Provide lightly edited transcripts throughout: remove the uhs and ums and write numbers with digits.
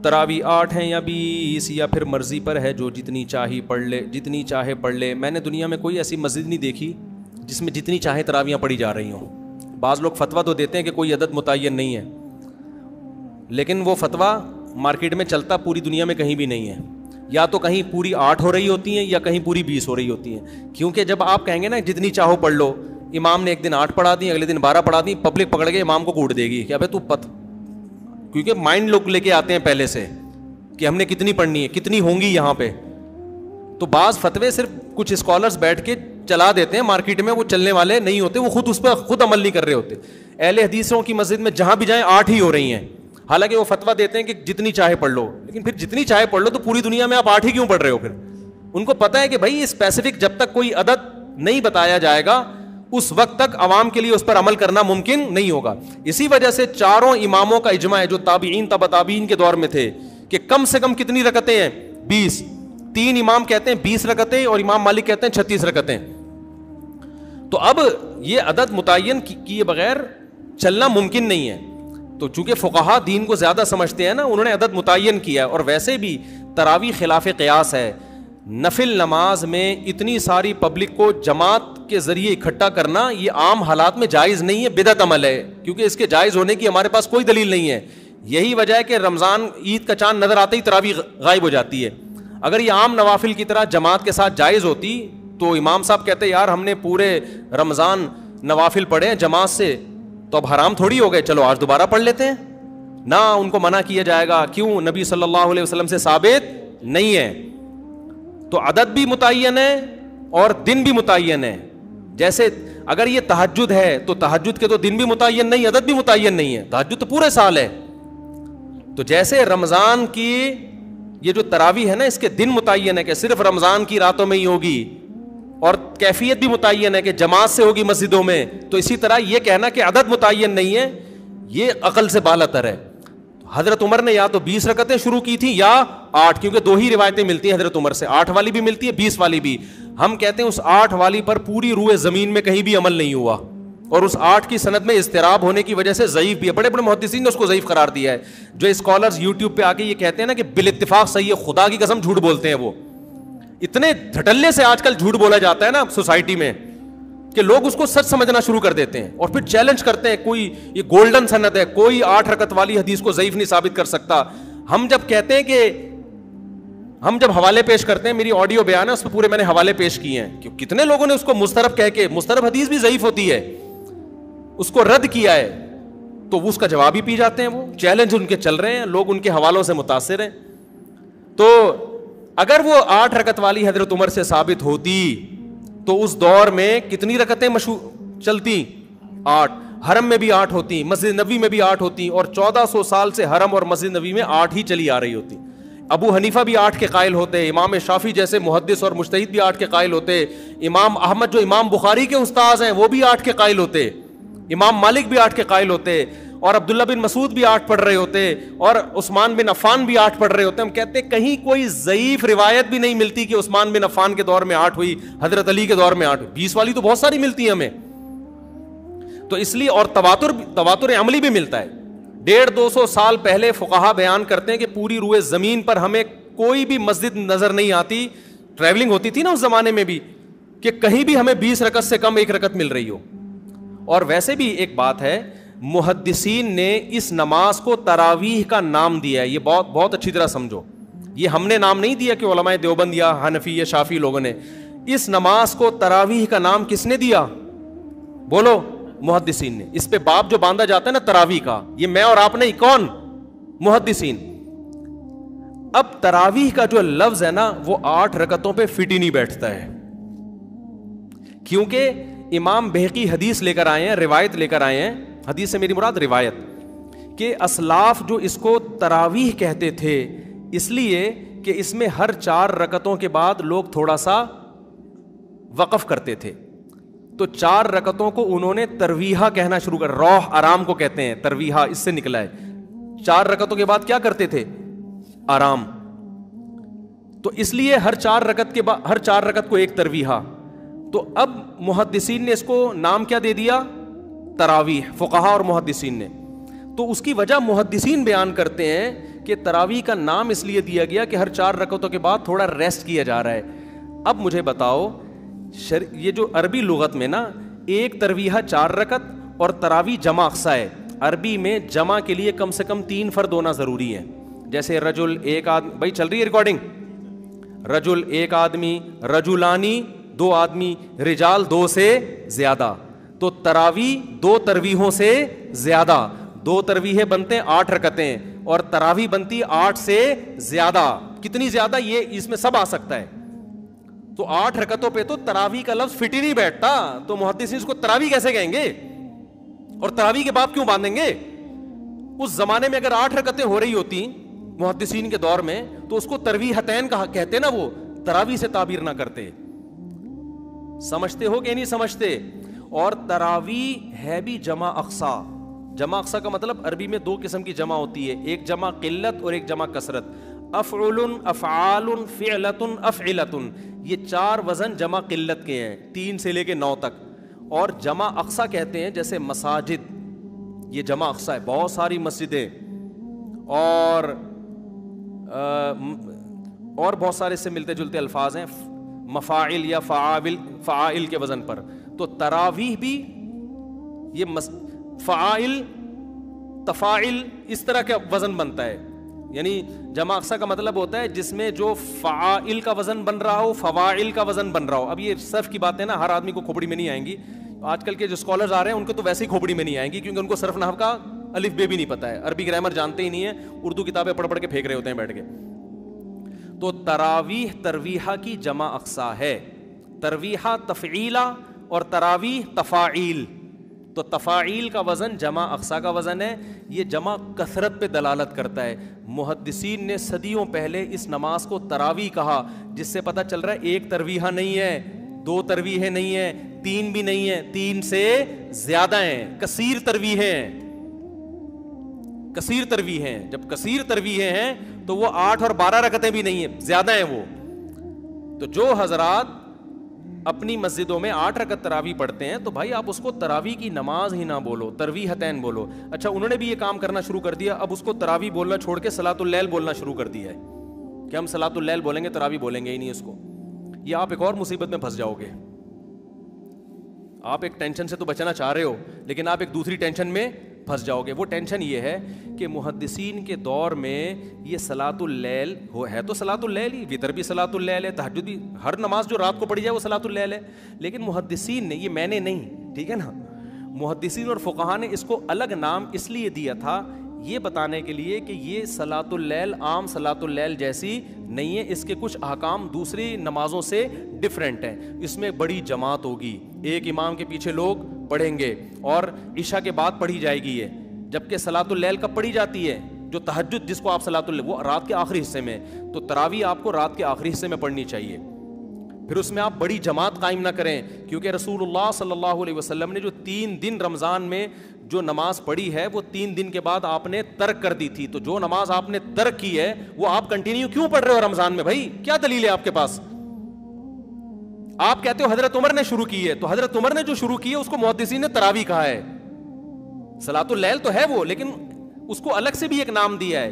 تراوی 8 ہیں یا 20 یا پھر مرضی پر ہے، جو جتنی چاہی پڑھ لے، جتنی چاہے پڑھ لے. میں نے دنیا میں کوئی ایسی مسجد نہیں دیکھی جس میں جتنی چاہے تراویاں پڑھی جا رہی ہوں. بعض لوگ فتویٰ تو دیتے ہیں کہ کوئی عدد متعین نہیں ہے، لیکن وہ فتویٰ مارکیٹ میں چلتا پوری دنیا میں کہیں بھی نہیں ہے. یا تو کہیں پوری 8 ہو رہی ہوتی ہیں یا کہیں پوری 20 ہو رہی ہوتی ہیں. کیونکہ جب آپ کہیں گے نا جتنی چاہو پڑھ لو، امام نے ایک دن 8 پڑھا دی، اگلے دن 12 پڑھا دی، پبلک پکڑ کے امام کو کوٹ دے گی کہ ابے تو کیونکہ مائنڈ لوگ لے کے آتے ہیں پہلے سے کہ ہم نے کتنی پڑھنی ہے، کتنی ہوں گی یہاں پہ. تو بعض فتوے صرف کچھ اسکالرز بیٹھ کے چلا دیتے ہیں مارکیٹ میں، وہ چلنے والے نہیں ہوتے، وہ خود اس پہ خود عمل نہیں کر رہے ہوتے. اہل حدیثوں کی مسجد میں جہاں بھی جائیں 8 ہی ہو رہی ہیں، حالانکہ وہ فتویٰ دیتے ہیں کہ جتنی چاہے پڑھ لو. لیکن پھر جتنی چاہے پڑھ لو تو پوری دنیا میں آپ 8 ہی کیوں پڑھ رہے ہو؟ پھر ان کو پتہ ہے کہ بھائی اسپیسیفک جب تک کوئی عدد نہیں بتایا جائے گا اس وقت تک عوام کے لیے اس پر عمل کرنا ممکن نہیں ہوگا. اسی وجہ سے چاروں اماموں کا اجماع ہے جو تابعین تبع تابعین کے دور میں تھے کہ کم سے کم کتنی رکعتیں ہیں؟ 20. 3 امام کہتے ہیں 20 رکعتیں اور امام مالک کہتے ہیں 36 رکعتیں. تو اب یہ عدد متعین کیے بغیر چلنا ممکن نہیں ہے. تو چونکہ فقہا دین کو زیادہ سمجھتے ہیں نا، انہوں نے عدد متعین کیا. اور ویسے بھی تراویح خلاف قیاس ہے. نفل نماز میں اتنی ساری پبلک کو جماعت کے ذریعے اکٹھا کرنا یہ عام حالات میں جائز نہیں ہے، بدعت عمل ہے، کیونکہ اس کے جائز ہونے کی ہمارے پاس کوئی دلیل نہیں ہے. یہی وجہ ہے کہ رمضان عید کا چاند نظر آتے ہی تراویح غائب ہو جاتی ہے. اگر یہ عام نوافل کی طرح جماعت کے ساتھ جائز ہوتی تو امام صاحب کہتے یار ہم نے پورے رمضان نوافل پڑھے ہیں جماعت سے، تو اب حرام تھوڑی ہو گئے، چلو آج دوبارہ پڑھ لیتے ہیں. نہ ان کو منع کیا جائے گا. کیوں؟ نبی صلی اللہ علیہ وسلم سے ثابت نہیں ہے. تو عدد بھی متعین ہے اور دن بھی متعین ہے. جیسے اگر یہ تہجد ہے تو تہجد کے تو دن بھی متعین نہیں، عدد بھی متعین نہیں ہے. تہجد تو پورے سال ہے. تو جیسے رمضان کی یہ جو تراویح ہے نا، اس کے دن متعین ہے کہ صرف رمضان کی راتوں میں ہی ہوگی، اور کیفیت بھی متعین ہے کہ جماعت سے ہوگی مسجدوں میں. تو اسی طرح یہ کہنا کہ عدد متعین نہیں ہے یہ عقل سے بالاتر ہے. حضرت عمر نے یا تو 20 رکعتیں شروع کی تھی یا 8، کیونکہ 2 ہی روایتیں ملتی ہیں حضرت عمر سے، 8 والی بھی ملتی ہے 20 والی بھی. ہم کہتے ہیں اس 8 والی پر پوری روئے زمین میں کہیں بھی عمل نہیں ہوا، اور اس 8 کی سند میں اضطراب ہونے کی وجہ سے ضعیف بھی ہے. بڑے بڑے محدثین نے اس کو ضعیف قرار دیا ہے. جو اسکالرز یوٹیوب پہ آ کے یہ کہتے ہیں نا کہ بالاتفاق صحیح ہے، خدا کی قسم جھوٹ بولتے ہیں. وہ اتنے دھڑلے سے آج کل جھوٹ بولا جاتا ہے نا سوسائٹی میں کہ لوگ اس کو سچ سمجھنا شروع کر دیتے ہیں اور پھر چیلنج کرتے ہیں کوئی یہ گولڈن سند ہے، کوئی 8 رکعت والی حدیث کو ضعیف نہیں ثابت کر سکتا. ہم جب کہتے ہیں کہ ہم جب حوالے پیش کرتے ہیں، میری آڈیو بیان ہے اس پہ پورے میں نے حوالے پیش کیے ہیں کہ کتنے لوگوں نے اس کو مسترب کہہ کے، مسترب حدیث بھی ضعیف ہوتی ہے، اس کو رد کیا ہے، تو اس کا جواب ہی پی جاتے ہیں. وہ چیلنج ان کے چل رہے ہیں، لوگ ان کے حوالوں سے متاثر ہیں. تو اگر وہ 8 رکعت والی حضرت عمر سے ثابت ہوتی تو اس دور میں کتنی رکعتیں چلتی؟ 8. حرم میں بھی 8 ہوتی، مسجد نبوی میں بھی 8 ہوتی، اور 1400 سال سے حرم اور مسجد نبوی میں 8 ہی چلی آ رہی ہوتی. ابو حنیفہ بھی 8 کے قائل ہوتے، امام شافعی جیسے محدث اور مجتہد بھی 8 کے قائل ہوتے، امام احمد جو امام بخاری کے استاذ ہیں وہ بھی 8 کے قائل ہوتے، امام مالک بھی 8 کے قائل ہوتے، اور عبداللہ بن مسعود بھی 8 پڑھ رہے ہوتے، اور عثمان بن عفان بھی 8 پڑھ رہے ہوتے. ہم کہتے ہیں کہیں کوئی ضعیف روایت بھی نہیں ملتی کہ عثمان بن عفان کے دور میں 8 ہوئی، حضرت علی کے دور میں 8 ہوئی. 20 والی تو بہت ساری ملتی ہیں ہمیں. تو اس لیے اور تواتر عملی بھی ملتا ہے. 150-200 سال پہلے فقہا بیان کرتے ہیں کہ پوری روئے زمین پر ہمیں کوئی بھی مسجد نظر نہیں آتی، ٹریولنگ ہوتی تھی نا اس زمانے میں بھی، کہ کہیں بھی ہمیں 20 رکعت سے کم 1 رکعت مل رہی ہو. اور ویسے بھی ایک بات ہے، محدثین نے اس نماز کو تراویح کا نام دیا ہے. یہ بہت اچھی طرح سمجھو، یہ ہم نے نام نہیں دیا کہ علماء دیوبند یا حنفی یا شافعی لوگوں نے. اس نماز کو تراویح کا نام کس نے دیا؟ بولو. محدثین نے. اس پہ باب جو باندھا جاتا ہے نا تراویح کا، یہ میں اور آپ نہیں، کون؟ محدثین. اب تراویح کا جو لفظ ہے نا وہ 8 رکعتوں پہ فٹ ہی نہیں بیٹھتا ہے، کیونکہ امام بہقی حدیث لے کر آئے ہیں، روایت لے کر آئے ہیں. حدیث سے میری مراد روایت، کہ اسلاف جو اس کو تراویح کہتے تھے اس لیے کہ اس میں ہر 4 رکعتوں کے بعد لوگ تھوڑا سا وقف کرتے تھے. تو 4 رکعتوں کو انہوں نے ترویحہ کہنا شروع کر، روح آرام کو کہتے ہیں، ترویحہ اس سے نکلا ہے. 4 رکعتوں کے بعد کیا کرتے تھے؟ آرام. تو اس لیے ہر 4 رکعت کے بعد، ہر 4 رکعت کو ایک ترویحہ. تو اب محدثین نے اس کو نام کیا دے دیا؟ تراویح. فقہا اور محدثین نے. تو اس کی وجہ محدثین بیان کرتے ہیں کہ کہ تراویح کا نام اس لیے دیا گیا کہ ہر 4 رکعتوں کے بعد تھوڑا ریسٹ کیا جا رہا ہے. اب مجھے بتاؤ یہ جو عربی لغت میں نا ایک ترویحہ 4 رکعت اور تراویح جمع اقصا ہے, عربی میں جمع کے لیے کم سے کم 3 فرد ہونا ضروری ہے. جیسے رجل ایک آدمی, بھائی چل رہی ہے ریکارڈنگ, رجل ایک آدمی, رجلانی 2 آدمی, رجال 2 سے زیادہ. تو تراویح 2 ترویحوں سے زیادہ, 2 ترویحیں بنتے ہیں 8 رکعتیں اور تراویح بنتی 8 سے زیادہ. کتنی زیادہ یہ اس میں سب آ سکتا ہے. تو 8 رکعتوں پہ تو تراویح کا لفظ فٹ ہی نہیں بیٹھتا, تو محدثین اس کو تراویح کیسے کہیں گے اور تراویح کے بعد کیوں باندھیں گے؟ اس زمانے میں اگر 8 رکعتیں ہو رہی ہوتی محدثین کے دور میں تو اس کو ترویحتین کہتے نا, وہ تراویح سے تعبیر نہ کرتے. سمجھتے ہو کہ نہیں سمجھتے؟ اور تراویح ہے بھی جمع اقصا. جمع اقصا کا مطلب عربی میں 2 قسم کی جمع ہوتی ہے, ایک جمع قلت اور ایک جمع کثرت. افعل, افعال, فعلت, افعلت, یہ 4 وزن جمع قلت کے ہیں 3 سے لے کے 9 تک. اور جمع اقصا کہتے ہیں جیسے مساجد, یہ جمع اقصا ہے, بہت ساری مسجدیں اور بہت سارے سے ملتے جلتے الفاظ ہیں, مفاعل یا فعائل کے وزن پر. تو تراویح بھی یہ فعائل, تفاعل اس طرح کا وزن بنتا ہے. یعنی جمع اقصا کا مطلب ہوتا ہے جس میں جو فعائل کا وزن بن رہا ہو, فواعل کا وزن بن رہا ہو. اب یہ صرف کی باتیں نا ہر آدمی کو کھوپڑی میں نہیں آئیں گی. آج کل کے جو اسکالرز آ رہے ہیں ان کو تو ویسے ہی کھوپڑی میں نہیں آئیں گی, کیونکہ ان کو صرف نحو کا الف بے بھی نہیں پتا ہے, عربی گرامر جانتے ہی نہیں ہے, اردو کتابیں پڑھ پڑھ کے پھینک رہے ہوتے ہیں بیٹھ کے. تو تراویح ترویحہ کی جمع اقصا ہے, ترویحہ تفعیلہ اور تراویح تفاعیل. تو تفاعیل کا وزن جمع اقصا کا وزن ہے. یہ جمع کثرت پہ دلالت کرتا ہے. محدثین نے صدیوں پہلے اس نماز کو تراویح کہا, جس سے پتہ چل رہا ہے ایک ترویحہ نہیں ہے, 2 ترویحیں نہیں ہیں, 3 بھی نہیں ہیں, 3 سے زیادہ ہیں, کثیر ترویحیں ہیں, کثیر ترویحیں ہیں. جب کثیر ترویحیں ہیں تو وہ 8 اور 12 رکعتیں بھی نہیں ہیں, زیادہ ہیں وہ. تو جو حضرات اپنی مسجدوں میں 8 رکعت تراویح پڑھتے ہیں تو بھائی آپ اس کو تراویح کی نماز ہی نہ بولو, ترویحتین بولو. اچھا انہوں نے بھی یہ کام کرنا شروع کر دیا, اب اس کو تراویح بولنا چھوڑ کے صلاۃ اللیل بولنا شروع کر دیا ہے کہ ہم صلاۃ اللیل بولیں گے, تراویح بولیں گے ہی نہیں اس کو. یہ آپ ایک اور مصیبت میں پھنس جاؤ گے. آپ ایک ٹینشن سے تو بچنا چاہ رہے ہو, لیکن آپ ایک دوسری ٹینشن میں پھنس جاؤ گے. وہ ٹینشن یہ ہے کہ محدثین کے دور میں یہ صلاۃ اللیل ہے تو صلاۃ اللیل ہی, وتر بھی صلاۃ اللیل ہے, تہجد بھی, ہر نماز جو رات کو پڑھی جائے وہ صلاۃ اللیل ہے. لیکن محدثین نے, یہ میں نے نہیں, ٹھیک ہے نا, محدثین اور فقہا نے اس کو الگ نام اس لیے دیا تھا یہ بتانے کے لیے کہ یہ صلاۃ اللیل عام صلاۃ اللیل جیسی نہیں ہے, اس کے کچھ احکام دوسری نمازوں سے ڈفرینٹ ہیں. اس میں بڑی جماعت ہوگی, ایک امام کے پیچھے لوگ پڑھیں گے اور عشاء کے بعد پڑھی جائے گی یہ, جبکہ صلاۃ اللیل کب پڑھی جاتی ہے, جو تہجد جس کو آپ صلاۃ اللیل, وہ رات کے آخری حصے میں. تو تراویح آپ کو رات کے آخری حصے میں پڑھنی چاہیے. پھر اس میں آپ بڑی جماعت قائم نہ کریں, کیونکہ رسول اللہ صلی اللہ علیہ وسلم نے جو 3 دن رمضان میں جو نماز پڑھی ہے وہ 3 دن کے بعد آپ نے ترک کر دی تھی. تو جو نماز آپ نے ترک کی ہے وہ آپ کنٹینیو کیوں پڑھ رہے ہو رمضان میں؟ بھائی کیا دلیل ہے آپ کے پاس؟ آپ کہتے ہو حضرت عمر نے شروع کی ہے, تو حضرت عمر نے جو شروع کی ہے اس کو محدثین نے تراویح کہا ہے. صلاۃ اللیل تو ہے وہ, لیکن اس کو الگ سے بھی ایک نام دیا ہے.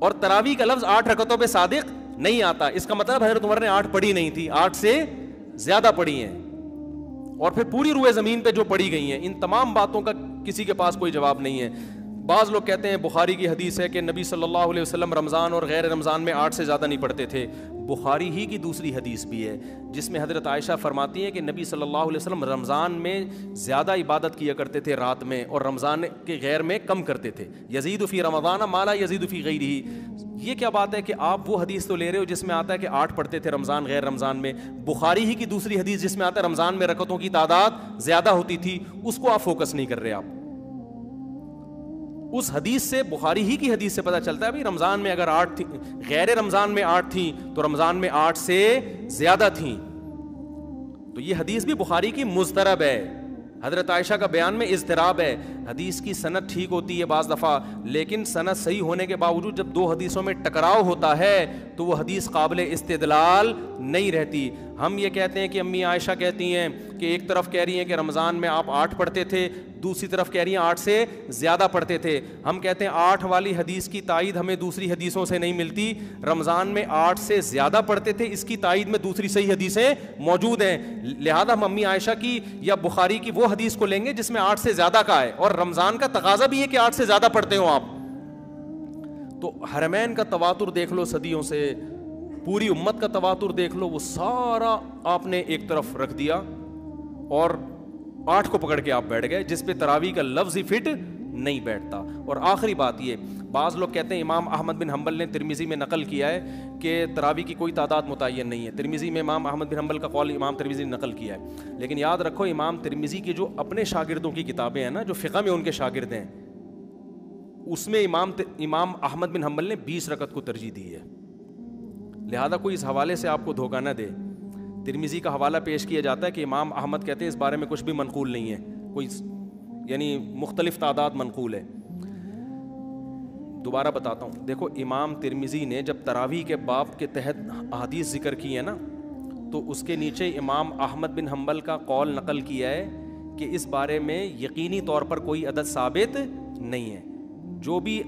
اور تراویح کا لفظ 8 رکعتوں پہ صادق نہیں آتا. اس کا مطلب حضرت عمر نے 8 پڑھی نہیں تھی, 8 سے زیادہ پڑھی ہیں. اور پھر پوری روئے زمین پہ جو پڑھی گئی ہیں, ان تمام باتوں کا کسی کے پاس کوئی جواب نہیں ہے. بعض لوگ کہتے ہیں بخاری کی حدیث ہے کہ نبی صلی اللہ علیہ وسلم رمضان اور غیر رمضان میں 8 سے زیادہ نہیں پڑھتے تھے. بخاری ہی کی دوسری حدیث بھی ہے جس میں حضرت عائشہ فرماتی ہیں کہ نبی صلی اللہ علیہ وسلم رمضان میں زیادہ عبادت کیا کرتے تھے رات میں, اور رمضان کے غیر میں کم کرتے تھے. یزید فی رمضان ما لا یزید فی غیرہ. یہ کیا بات ہے کہ آپ وہ حدیث تو لے رہے ہو جس میں آتا ہے کہ 8 پڑھتے تھے رمضان غیر رمضان میں, بخاری ہی کی دوسری حدیث جس میں آتا ہے رمضان میں رکعتوں کی تعداد زیادہ ہوتی تھی, اس کو آپ فوکس نہیں کر رہے. آپ اس حدیث سے, بخاری ہی کی حدیث سے پتہ چلتا ہے بھائی رمضان میں اگر 8 تھی, غیر رمضان میں 8 تھیں تو رمضان میں 8 سے زیادہ تھیں. تو یہ حدیث بھی بخاری کی مضطرب ہے. حضرت عائشہ کا بیان میں اضطراب ہے. حدیث کی سند ٹھیک ہوتی ہے بعض دفعہ, لیکن سند صحیح ہونے کے باوجود جب 2 حدیثوں میں ٹکراؤ ہوتا ہے تو وہ حدیث قابل استدلال نہیں رہتی. ہم یہ کہتے ہیں کہ امی عائشہ کہتی ہیں کہ ایک طرف کہہ رہی ہیں کہ رمضان میں آپ 8 پڑھتے تھے, دوسری طرف کہہ رہی ہیں 8 سے زیادہ پڑھتے تھے. ہم کہتے ہیں 8 والی حدیث کی تائید ہمیں دوسری حدیثوں سے نہیں ملتی, رمضان میں 8 سے زیادہ پڑھتے تھے, اس کی تائید میں دوسری صحیح حدیثیں موجود ہیں. لہذا ہم امی عائشہ کی یا بخاری کی وہ حدیث کو لیں گے جس میں 8 سے زیادہ کا ہے, اور رمضان کا تقاضا بھی ہے کہ 8 سے زیادہ پڑھتے ہو آپ. تو حرمین کا تواتر دیکھ لو صدیوں سے, پوری امت کا تواتر دیکھ لو, وہ سارا آپ نے ایک طرف رکھ دیا اور 8 کو پکڑ کے آپ بیٹھ گئے, جس پہ تراویح کا لفظ ہی فٹ نہیں بیٹھتا. اور آخری بات یہ, بعض لوگ کہتے ہیں امام احمد بن حنبل نے ترمذی میں نقل کیا ہے کہ تراویح کی کوئی تعداد متعین نہیں ہے. ترمذی میں امام احمد بن حنبل کا قول امام ترمذی نے نقل کیا ہے, لیکن یاد رکھو امام ترمذی کی جو اپنے شاگردوں کی کتابیں ہیں نا, جو فقہ میں ان کے شاگرد ہیں, اس میں امام احمد بن حنبل نے 20 رکعت کو ترجیح دی ہے. لہذا کوئی اس حوالے سے آپ کو دھوکہ نہ دے. ترمذی کا حوالہ پیش کیا جاتا ہے کہ امام احمد کہتے ہیں اس بارے میں کچھ بھی منقول نہیں ہے, کوئی یعنی مختلف تعداد منقول ہے. دوبارہ بتاتا ہوں, دیکھو امام ترمذی نے جب تراویح کے باب کے تحت احادیث ذکر کی ہے نا, تو اس کے نیچے امام احمد بن حنبل کا قول نقل کیا ہے کہ اس بارے میں یقینی طور پر کوئی عدد ثابت نہیں ہے, جو بھی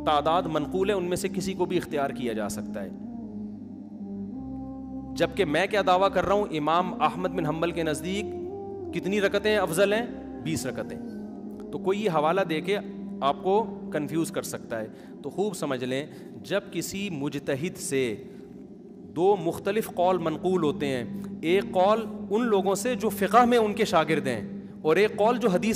تعداد منقول ہے ان میں سے کسی کو بھی اختیار کیا جا سکتا ہے. جبکہ میں کیا دعویٰ کر رہا ہوں, امام احمد بن حنبل کے نزدیک کتنی رکعتیں افضل ہیں؟ 20 رکعتیں. تو کوئی یہ حوالہ دے کے آپ کو کنفیوز کر سکتا ہے. تو خوب سمجھ لیں, جب کسی مجتہد سے 2 مختلف قول منقول ہوتے ہیں, ایک قول ان لوگوں سے جو فقہ میں ان کے شاگرد ہیں, اور ایک قول جو حدیث